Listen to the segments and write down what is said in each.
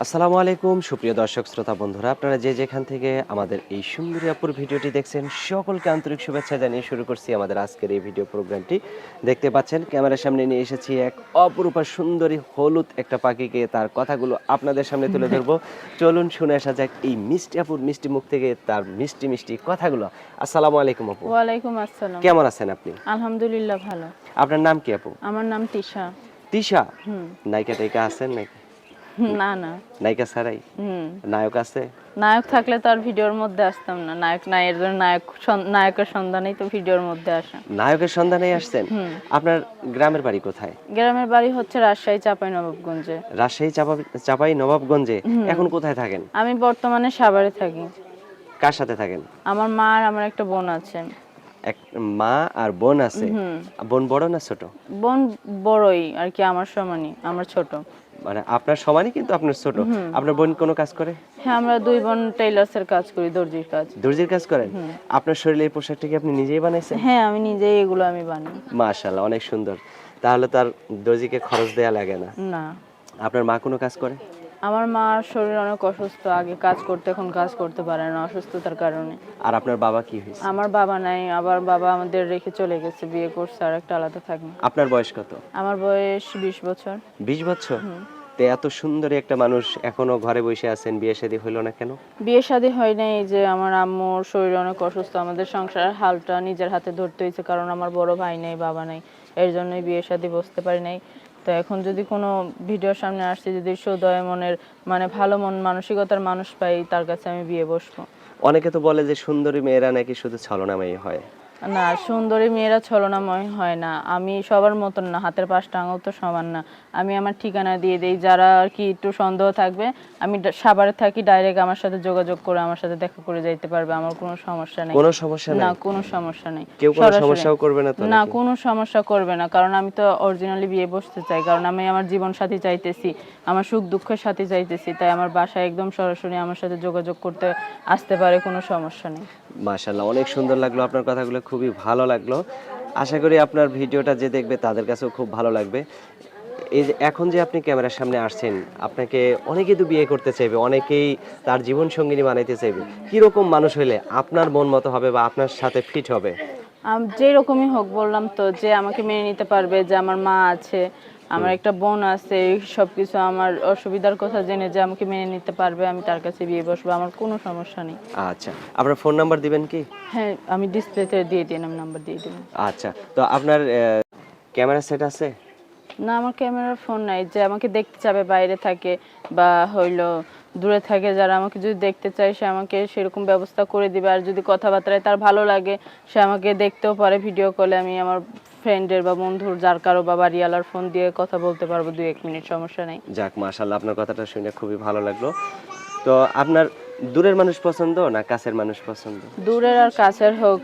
আসসালামু আলাইকুম সুপ্রিয় দর্শক শ্রোতা বন্ধুরা, আপনারা যে যেখান থেকে আমাদের এই সুন্দরী আপুর ভিডিওটি দেখছেন সকলকে আন্তরিক শুভেচ্ছা জানিয়ে শুরু করছি আমাদের আজকের এই ভিডিও প্রোগ্রামটি। দেখতে পাচ্ছেন ক্যামেরার সামনে নিয়ে এসেছি এক অপরূপা সুন্দরী হলুদ একটা পাখিকে, তার কথাগুলো আপনাদের সামনে তুলে ধরবো। চলুন শুনে আসা যাক এই মিষ্টি আপুর মিষ্টি মুখ থেকে তার মিষ্টি মিষ্টি কথাগুলো। আসসালামু আলাইকুম আপু। ওয়ালাইকুম আসসালাম। কেমন আছেন আপনি? আলহামদুলিল্লাহ ভালো। আপনার নাম কি আপু? আমার নাম তিশা। তিশা? হুম। নায়িকা টাইকা আছেন নাকি? না, না। নায়িকা ছাড়াই? হুম। নায়ক আছে? নায়ক থাকলে তো আর ভিডিওর মধ্যে আসতাম না। নায়ক নাই, এর জন্য নায়কের সন্ধানেই তো ভিডিওর মধ্যে আসা। নায়কের সন্ধানে আসছেন? হুম। আপনার গ্রামের বাড়ি কোথায়? গ্রামের বাড়ি হচ্ছে রাজশাহী চাঁপাইনবাবগঞ্জে। রাজশাহী চাপাই নবাবগঞ্জে। হুম। এখন কোথায় থাকেন? আমি বর্তমানে সাভারে থাকি। কার সাথে থাকেন? আমার মা আর আমার একটা বোন আছে। এক মা আর বোন আছে। হুম। বোন বড় না ছোট? বোন বড়ই আর কি, আমার সমানই, আমার ছোট। মানে আপনার সমানই কিন্তু আপনার ছোট। হুম। আপনার বোন কোনো কাজ করে? হ্যাঁ, আমরা দুই বোন টেইলার্সের কাজ করি, দর্জির কাজ। দর্জির কাজ করেন? হুম। আপনার শরীরে এই পোশাকটা কি আপনি নিজেই বানাইছেন? হ্যাঁ, আমি নিজেই এগুলো আমি বানাই। মাশাআল্লাহ, অনেক সুন্দর। তাহলে তার দর্জিকে খরচ দেয়া লাগে না। না। আপনার মা কোনো কাজ করে? আমার মার শরীর অনেক অসুস্থ, আগে কাজ করতে এখন কাজ করতে পারে না অসুস্থতার কারণে। আর আপনার বাবা কি হয়েছে? আমার বাবা নাই, আবার বাবা আমাদের রেখে চলে গেছে, বিয়ে করছে আর একটা আলাদা থাকে। আপনার বয়স কত? আমার বয়স 20 বছর। 20 বছর? তো এত সুন্দর একটা মানুষ এখনো ঘরে বসে আছেন, বিয়ে শাদী হইলো না কেন? বিয়ে শাদী হয় নাই, এই যে আমার আম্মুর শরীর অনেক অসুস্থ, আমাদের সংসারের হালটা নিজের হাতে ধরতে হয়েছে, কারণ আমার বড় ভাই নেই, বাবা নাই, এর জন্যই বিয়ে শাদী বসতে পারি নাই। তো এখন যদি কোনো ভিডিওর সামনে আসছে, যদি সদয় মনের মানে ভালো মন মানসিকতার মানুষ পাই, তার কাছে আমি বিয়ে বসবো। অনেকে তো বলে যে সুন্দরী মেয়েরা নাকি শুধু ছলনাময়ী হয়। না, সুন্দরী মেয়েরা ছলনাময় হয় না। আমি সবার মতন না, হাতের পাঁচটা আঙুল তো সমান না। আমি আমার ঠিকানা দিয়ে দেই, যারা আর কি একটু সন্দেহ থাকবে, আমি সাভারে থাকি, ডাইরেক্ট আমার সাথে যোগাযোগ করে আমার সাথে দেখা করে যাইতে পারবে, আমার কোনো সমস্যা নেই। কোনো সমস্যা না, নাই? কোনো সমস্যা নেই। কেউ কোনো সরাসরি সমস্যাও করবে না তো না, নাকি? কোনো সমস্যা করবে না, কারণ আমি তো অরিজিনালি বিয়ে বসতে চাই, কারণ আমি আমার জীবন সাথী চাইতেছি, আমার সুখ দুঃখের সাথী চাইতেছি, তাই আমার বাসায় একদম সরাসরি আমার সাথে যোগাযোগ করতে আসতে পারে, কোনো সমস্যা নেই। মাশাআল্লাহ, অনেক সুন্দর লাগলো আপনার কথাগুলো, খুবই ভালো লাগলো। আশা করি আপনার ভিডিওটা যে দেখবে তাদের কাছেও খুব ভালো লাগবে। এই যে এখন যে আপনি ক্যামেরার সামনে আসছেন, আপনাকে অনেকেই তো বিয়ে করতে চাইবে, অনেকেই তার জীবন সঙ্গিনী বানাইতে চাইবে। কিরকম মানুষ হইলে আপনার মন মতো হবে বা আপনার সাথে ফিট হবে? যে রকমই হোক, বললাম তো, যে আমাকে মেনে নিতে পারবে, যে আমার মা আছে, আমার একটা বোন আছে, সবকিছু আমার অসুবিধার কথা জেনে যে আমাকে মেনে নিতে পারবে, আমি তার কাছে বিয়ে বসবো, আমার কোনো সমস্যা নেই। আচ্ছা, আপনার ফোন নাম্বার দিবেন কি? হ্যাঁ, আমি ডিসপ্লেতে দিয়ে দিন, আমি নাম্বার দিয়ে দেবো। আচ্ছা, তো আপনার ক্যামেরা সেট আছে? না, আমার ক্যামেরার ফোন নাই, যে আমাকে দেখতে চাবে, বাইরে থাকে বা হইলো দূরে থাকে, যারা আমাকে যদি দেখতে চায় সে আমাকে সেরকম ব্যবস্থা করে দিবে। আর যদি কথাবার্তায় তার ভালো লাগে, সে আমাকে দেখতেও পারে ভিডিও কলে, আমি আমার ফ্রেন্ডের বা বন্ধুর যার কারো বা বাড়িওয়ালার ফোন দিয়ে কথা বলতে পারবো 2-1 মিনিট, সমস্যা নেই। যাক, মাশাআল্লাহ, আপনার কথাটা শুনে খুবই ভালো লাগলো। তো আপনার দূরের মানুষ পছন্দ না কাছের মানুষ পছন্দ? দূরের আর কাছের হোক,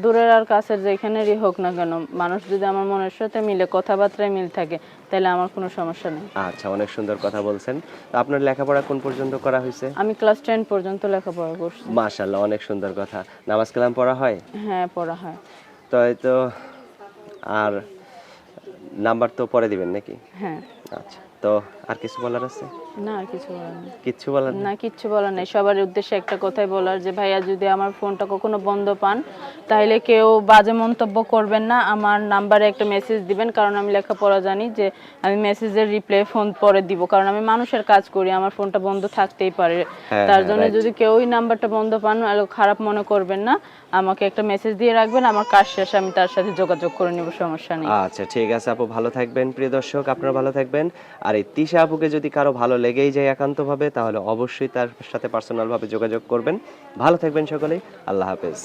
দূরের আর কাছের যেখানেরই হোক না কেন, মানুষ যদি আমার মনের সাথে মিলে, কথাবার্তায় মিল থাকে, তাহলে আমার কোনো সমস্যা নেই। আচ্ছা, অনেক সুন্দর কথা বলছেন। তো আপনার লেখাপড়া কোন পর্যন্ত করা হয়েছে? আমি ক্লাস 10 পর্যন্ত লেখাপড়া করছি। মাশাআল্লাহ, অনেক সুন্দর কথা। নামাজ কালাম পড়া হয়? হ্যাঁ, পড়া হয়। তো এই তো, আর নাম্বার তো পরে দিবেন নাকি? হ্যাঁ। আচ্ছা, তো আর কিছু বলার আছে? না, আর কিছু বলার নেই। কিচ্ছু বলার নেই? না, কিচ্ছু বলার নেই। সবার উদ্দেশ্যে একটা কথাই বলার, যে ভাইয়া যদি আমার ফোনটা কখনো বন্ধ পান, তাহলে কেউ বাজে মন্তব্য করবেন না, আমার নাম্বারে একটা মেসেজ দিবেন, কারণ আমি লেখাপড়া জানি, যে আমি মেসেজের রিপ্লাই ফোন পরে দিব, কারণ আমি মানুষের কাজ করি, আমার ফোনটা বন্ধ থাকতেই পারে। হ্যাঁ, তার হ্যাঁ, জন্য রাইট। যদি কেউই নাম্বারটা বন্ধ পান, খারাপ মনে করবেন না, আমাকে একটা মেসেজ দিয়ে রাখবেন, আমার কাজ শেষে আমি তার সাথে যোগাযোগ করে নিব, সমস্যা নেই। আচ্ছা, ঠিক আছে আপু, ভালো থাকবেন। প্রিয় দর্শক, আপনারা ভালো থাকবেন। আর এই তিশা আপুকে যদি কারো ভালো লেগেই যায় একান্তভাবে, তাহলে অবশ্যই তার সাথে পার্সোনাল ভাবে যোগাযোগ করবেন। ভালো থাকবেন সকলেই। আল্লাহ হাফেজ।